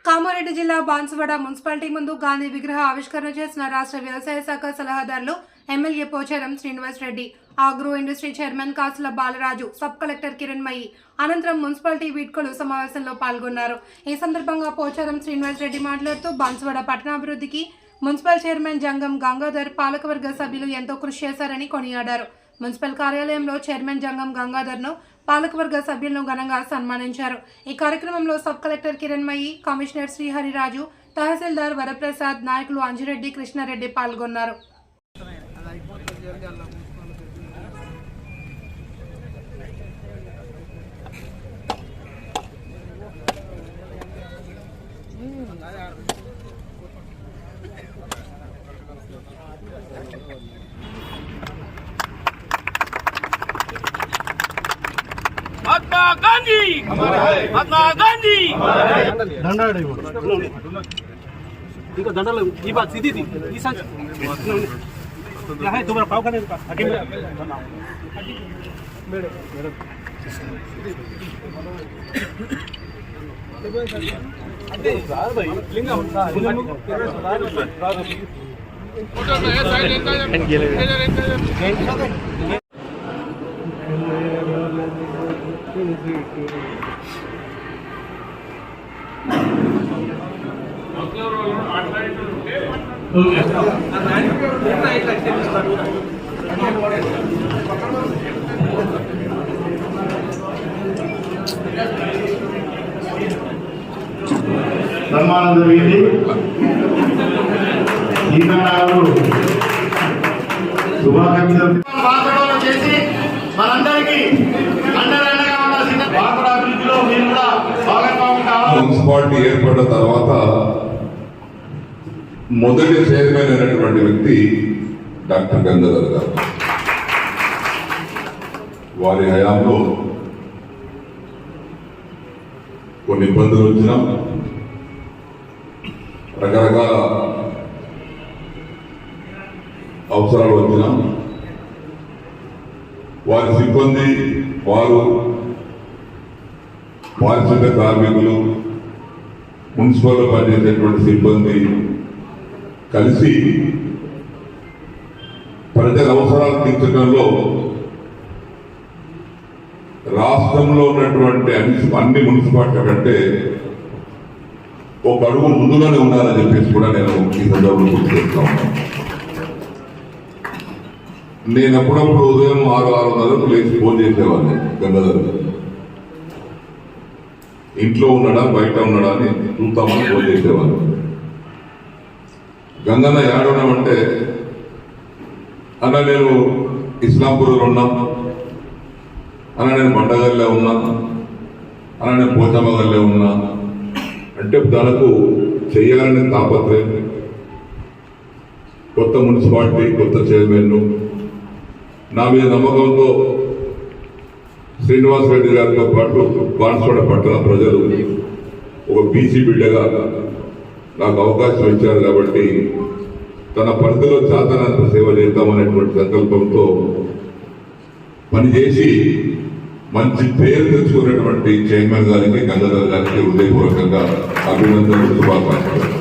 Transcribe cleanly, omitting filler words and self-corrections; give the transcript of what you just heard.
కామారెడ్డి జిల్లా బాన్సువాడ మున్సిపాలిటీ ముందు గాంధీ విగ్రహ ఆవిష్కరణ చేసిన రాష్ట్ర వ్యవసాయ శాఖ సలహాదారులు MLA Pocharam Srinivas Reddy, agro industry chairman కాసుల బాలరాజు, సబ్ కలెక్టర్ కిరణ్మయి అనంతరం మున్సిపాలిటీ వీడ్కోలు సమావేశంలో పాల్గొన్నారు. ఈ సందర్భంగా పోచారం శ్రీనివాస్ రెడ్డి మాట్లాడుతూ బాన్సువాడ పట్టణాభివృద్ధికి మున్సిపల్ చైర్మన్ జంగం గంగాధర్, పాలకవర్గ సభ్యులు ఎంతో కృషి చేశారని కొనియాడారు. మున్సిపల్ కార్యాలయంలో చైర్మన్ జంగం గంగాధర్ను, పాలకవర్గ సభ్యులను ఘనంగా సన్మానించారు. ఈ కార్యక్రమంలో sub collector Kiranmayi, commissioner Srihariraju, tahsildar Varaprasad, నాయకులు అంజిరెడ్డి, కృష్ణారెడ్డి పాల్గొన్నారు. महात्मा गांधी, महात्मा गांधी। इनको दंडा लो, ये बात सीधी थी, ये सच क्या है? तुम्हारा पाव खाने का సన్మానం జరిగింది. శుభాకాంక్షలు చేసి మనందరికీ అండదండగా ఉండాల్సిన బాగుడ అభివృద్ధిలో మీరు కూడా భాగస్వామ్యం కావాలి. మున్సిపాలిటీ ఏర్పడిన తర్వాత మొదటి చైర్మన్ అయినటువంటి వ్యక్తి డాక్టర్ గంగాధర్ గారు. వారి హయాంలో కొన్ని ఇబ్బందులు వచ్చినా, రకరకాల అవసరాలు వచ్చినా వారి సిబ్బంది, వారు పారిశుద్ధ్య కార్మికులు, మున్సిపల్లో పనిచేసేటువంటి సిబ్బంది కలిసి ప్రజల అవసరాలు తీర్చడంలో రాష్ట్రంలో ఉన్నటువంటి అన్ని మున్సిపాలిటీ కంటే ఒక అడుగు ముందుగానే ఉన్నారని చెప్పేసి కూడా నేను ఈ సందర్భంలో గుర్తు చేస్తా ఉన్నాను. నేను అప్పుడప్పుడు ఉదయం 6-6:30 లేచి ఫోన్ చేసేవాడిని గంగాధర్ గారు. ఇంట్లో ఉన్నాడా బయట ఉన్నాడా అని చూస్తామని ఫోన్ చేసేవాడిని. గంగన్న ఏడున్నామంటే, అన్న నేను ఇస్లాంపూర్లో ఉన్నా, అన్న నేను బండగల్లే ఉన్నా, అన్న నేను పోచమ్మగల్లే ఉన్నా అంటే తనకు చేయాలనే తాపత్రయం, కొత్త మున్సిపాలిటీ, కొత్త చైర్మన్, నా మీద నమ్మకంతో శ్రీనివాస్ రెడ్డి గారితో పాటు బాన్సువాడ పట్టణ ప్రజలు ఒక బీసీ బిడ్డగా నాకు అవకాశం ఇచ్చారు కాబట్టి తన పరిధిలో చాతనంత సేవ చేద్దామనేటువంటి సంకల్పంతో పనిచేసి మంచి పేరు తెచ్చుకున్నటువంటి చైర్మన్ గారికి, గంగాధర్ గారికి హృదయపూర్వకంగా అభినందనలు, శుభాకాంక్షలు.